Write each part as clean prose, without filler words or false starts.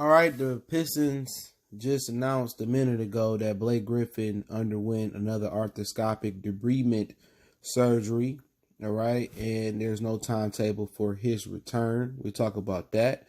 All right, the Pistons just announced a minute ago that Blake Griffin underwent another arthroscopic debridement surgery. All right, and there's no timetable for his return. We'll talk about that.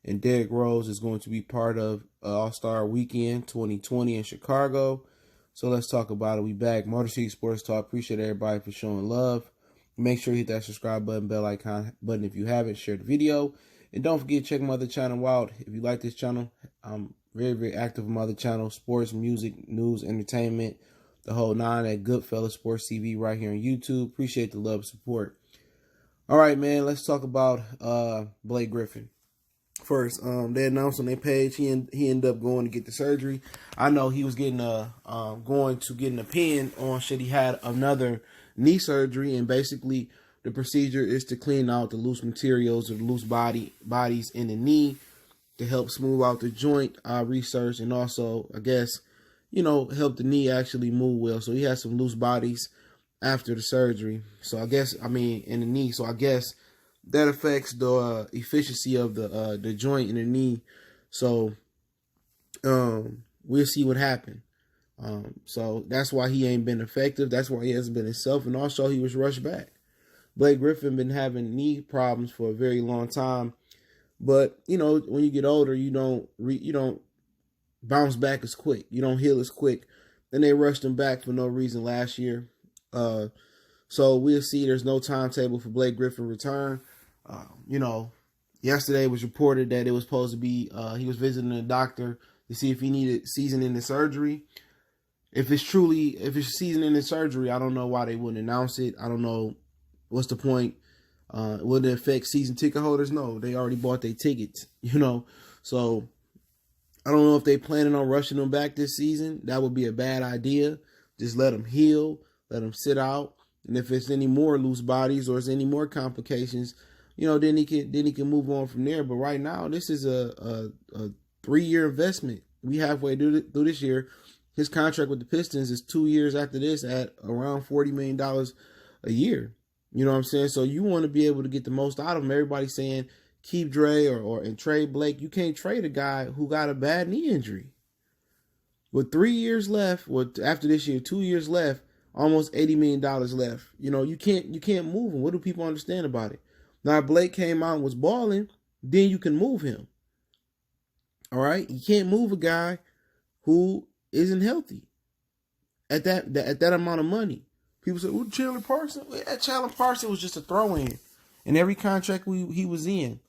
And Derrick Rose is going to be part of All-Star Weekend 2020 in Chicago. So let's talk about it. We back. Motor City Sports Talk. Appreciate everybody for showing love. Make sure you hit that subscribe button, bell icon button if you haven't. Share the video. And don't forget to check my other channel out. If you like this channel, I'm very, very active on my other channel. Sports, music, news, entertainment, the whole nine at Goodfellas Sports TV right here on YouTube. Appreciate the love and support. All right, man, let's talk about Blake Griffin. First, they announced on their page he ended up going to get the surgery. I know he was getting going to get an opinion on should he had another knee surgery, and basically the procedure is to clean out the loose materials or the loose bodies in the knee to help smooth out the joint research, and also, I guess, help the knee actually move well. So he has some loose bodies after the surgery. So I guess, in the knee. So I guess that affects the efficiency of the joint in the knee. So we'll see what happens. So that's why he ain't been effective. That's why he hasn't been himself. And also he was rushed back. Blake Griffin been having knee problems for a very long time. But, when you get older, you don't bounce back as quick. You don't heal as quick. And they rushed him back for no reason last year. So we'll see. There's no timetable for Blake Griffin return. Yesterday it was reported that it was supposed to be he was visiting a doctor to see if he needed season-ending surgery. If it's season-ending surgery, I don't know why they wouldn't announce it. I don't know what's the point. Would it affect season ticket holders? No, they already bought their tickets. So I don't know if they planning on rushing them back this season. That would be a bad idea. Just let them heal, let them sit out, and if it's any more loose bodies or it's any more complications, then he can move on from there. But right now, this is a 3-year investment. We halfway through this year. His contract with the Pistons is 2 years after this at around $40 million a year. You know what I'm saying? So you want to be able to get the most out of him. Everybody's saying keep Dre and trade Blake. You can't trade a guy who got a bad knee injury. With 3 years left, after this year, 2 years left, almost $80 million left. You can't move him. What do people understand about it? Now, if Blake came out and was balling, then you can move him. All right? You can't move a guy who isn't healthy at that amount of money. People say, "Oh, Chandler Parsons." That Chandler Parsons was just a throw-in. In every contract he was in,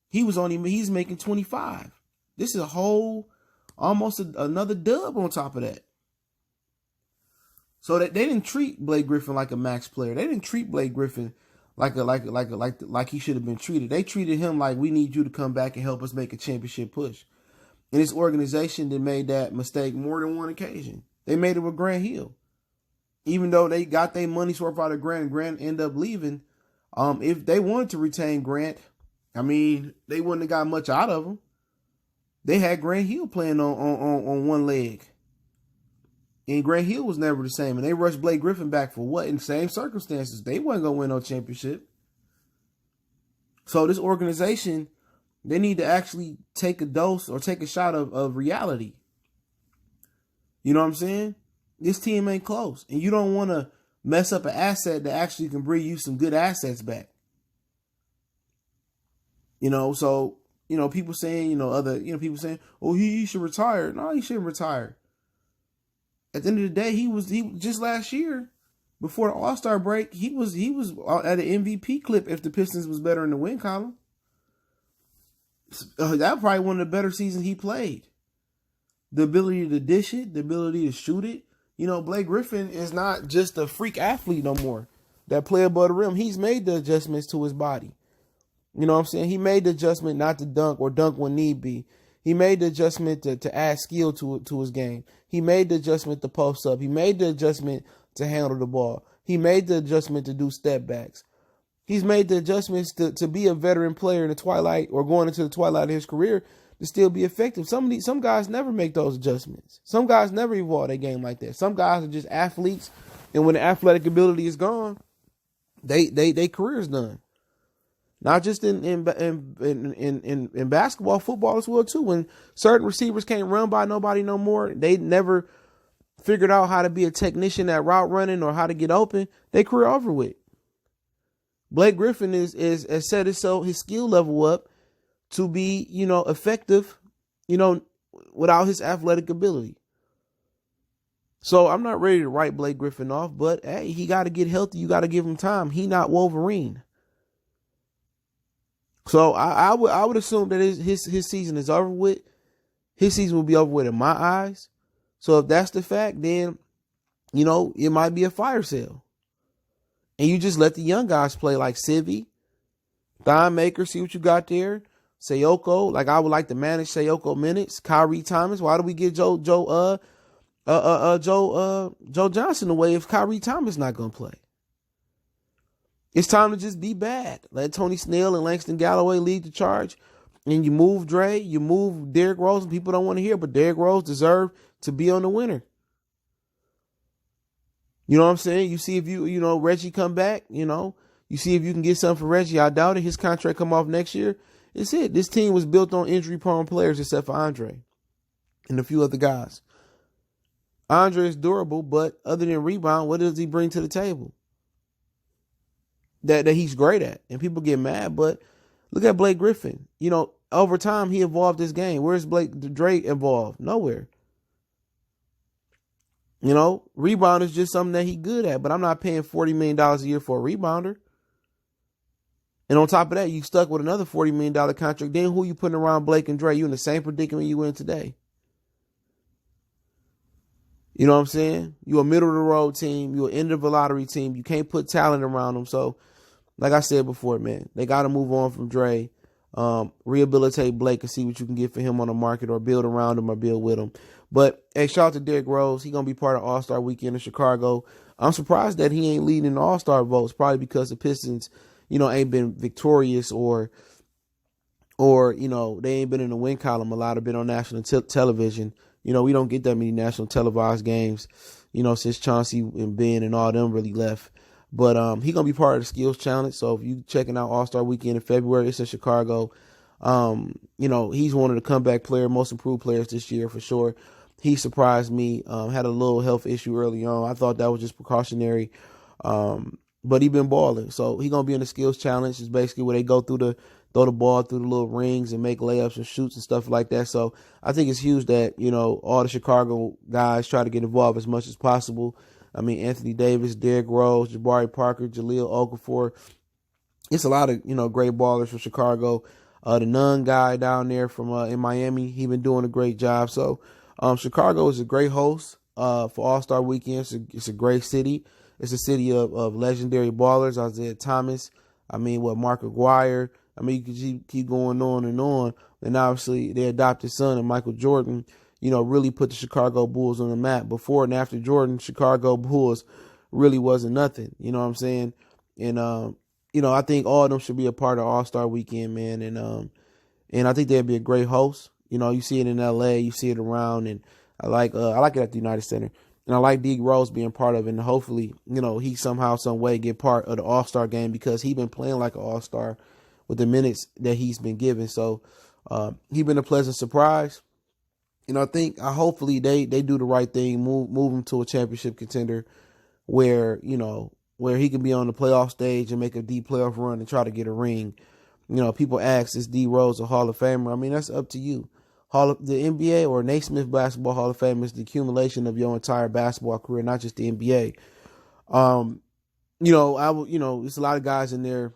he's making 25. This is a whole almost another dub on top of that. So that they didn't treat Blake Griffin like a max player. They didn't treat Blake Griffin like he should have been treated. They treated him like, we need you to come back and help us make a championship push. And this organization that made that mistake more than one occasion. They made it with Grant Hill. Even though they got their money's worth out of Grant and Grant ended up leaving, if they wanted to retain Grant, they wouldn't have got much out of him. They had Grant Hill playing on one leg. And Grant Hill was never the same. And they rushed Blake Griffin back for what? In the same circumstances. They wasn't going to win no championship. So this organization, they need to actually take a dose or take a shot of reality. You know what I'm saying? This team ain't close. And you don't want to mess up an asset that actually can bring you some good assets back. So, people saying, people saying, "Oh, he should retire." No, he shouldn't retire. At the end of the day, he just last year, before the All-Star break, he was at an MVP clip if the Pistons was better in the win column. That probably one of the better seasons he played. The ability to dish it, the ability to shoot it. Blake Griffin is not just a freak athlete no more that play above the rim. He's made the adjustments to his body. You know what I'm saying? He made the adjustment not to dunk or dunk when need be. He made the adjustment to add skill to his game. He made the adjustment to post up. He made the adjustment to handle the ball. He made the adjustment to do step backs. He's made the adjustments to be a veteran player in the twilight or going into the twilight of his career to still be effective. Some guys never make those adjustments. Some guys never evolve their game like that. Some guys are just athletes, and when the athletic ability is gone, they career's done. Not just in basketball, football as well too. When certain receivers can't run by nobody no more, they never figured out how to be a technician at route running or how to get open. They career over with. Blake Griffin is set his skill level up to be, effective, without his athletic ability. So I'm not ready to write Blake Griffin off, but hey, he got to get healthy. You got to give him time. He not Wolverine. So I would assume that his season is over with. His season will be over with in my eyes. So if that's the fact, then, it might be a fire sale. And you just let the young guys play like Civi, Thon Maker, see what you got there. Sayoko, like I would like to manage Sayoko minutes. Kyrie Thomas, why do we get Joe Johnson away if Kyrie Thomas not gonna play? It's time to just be bad. Let Tony Snell and Langston Galloway lead the charge. And you move Dre, you move Derrick Rose, and people don't want to hear, but Derrick Rose deserved to be on the winner. You know what I'm saying? You see if Reggie come back, you see if you can get something for Reggie. I doubt it. His contract come off next year. It's it. This team was built on injury-prone players except for Andre and a few other guys. Andre is durable, but other than rebound, what does he bring to the table? That he's great at. And people get mad, but look at Blake Griffin. Over time, he evolved his game. Where's Drake involved? Nowhere. Rebound is just something that he's good at, but I'm not paying $40 million a year for a rebounder. And on top of that, you stuck with another $40 million contract. Then who you putting around Blake and Dre? You in the same predicament you in today. You know what I'm saying? You a middle of the road team. You an end of a lottery team. You can't put talent around them. So, like I said before, man, they got to move on from Dre. Rehabilitate Blake and see what you can get for him on the market, or build around him or build with him. But hey, shout out to Derrick Rose. He's going to be part of All-Star Weekend in Chicago. I'm surprised that he ain't leading the All-Star votes, probably because the Pistons, ain't been victorious or they ain't been in the win column a lot, have been on national television. We don't get that many national televised games, since Chauncey and Ben and all them really left. But he going to be part of the Skills Challenge. So if you checking out All-Star Weekend in February, it's in Chicago. He's one of the comeback player, most improved players this year for sure. He surprised me, had a little health issue early on. I thought that was just precautionary. But he been balling. So he going to be in the Skills Challenge. It's basically where they go throw the ball through the little rings and make layups and shoots and stuff like that. So I think it's huge that, all the Chicago guys try to get involved as much as possible. I mean, Anthony Davis, Derrick Rose, Jabari Parker, Jahlil Okafor. It's a lot of, great ballers from Chicago. The Nunn guy down there from in Miami, he been doing a great job. So Chicago is a great host for All-Star Weekend. It's a great city. It's a city of legendary ballers. Isaiah Thomas. Mark Aguirre. You could keep going on and on. And obviously, their adopted son, and Michael Jordan, really put the Chicago Bulls on the map. Before and after Jordan, Chicago Bulls really wasn't nothing. You know what I'm saying? And, I think all of them should be a part of All-Star Weekend, man. And I think they'd be a great host. You see it in L.A., you see it around, and I like it at the United Center. And I like D. Rose being part of it, and hopefully, he somehow, some way get part of the All-Star game, because he been playing like an All-Star with the minutes that he's been given. So he been a pleasant surprise. Hopefully they do the right thing, move him to a championship contender where he can be on the playoff stage and make a deep playoff run and try to get a ring. People ask, is D. Rose a Hall of Famer? That's up to you. The NBA or Naismith Basketball Hall of Fame is the accumulation of your entire basketball career, not just the NBA. There's a lot of guys in there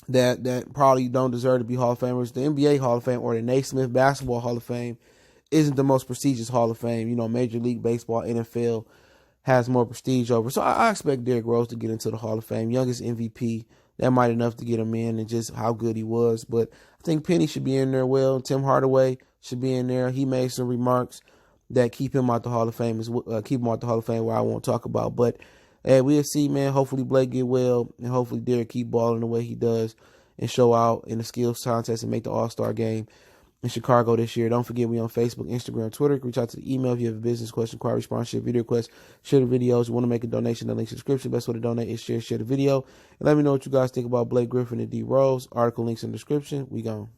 that probably don't deserve to be Hall of Famers. The NBA Hall of Fame or the Naismith Basketball Hall of Fame isn't the most prestigious Hall of Fame. Major League Baseball, NFL has more prestige over. So I expect Derrick Rose to get into the Hall of Fame. Youngest MVP, that might enough to get him in, and just how good he was. But I think Penny should be in there. Well, Tim Hardaway should be in there. He made some remarks that keep him out the Hall of Fame, where I won't talk about. But hey, we'll see, man. Hopefully Blake get well, and hopefully Derrick keep balling the way he does and show out in the skills contest and make the All-Star game. in Chicago this year. Don't forget, we on Facebook, Instagram, Twitter. Reach out to the email if you have a business question, inquiry, sponsorship, video request, share the videos. You want to make a donation, the link subscription. Best way to donate is share the video. And let me know what you guys think about Blake Griffin and D Rose. Article links in the description. We gone.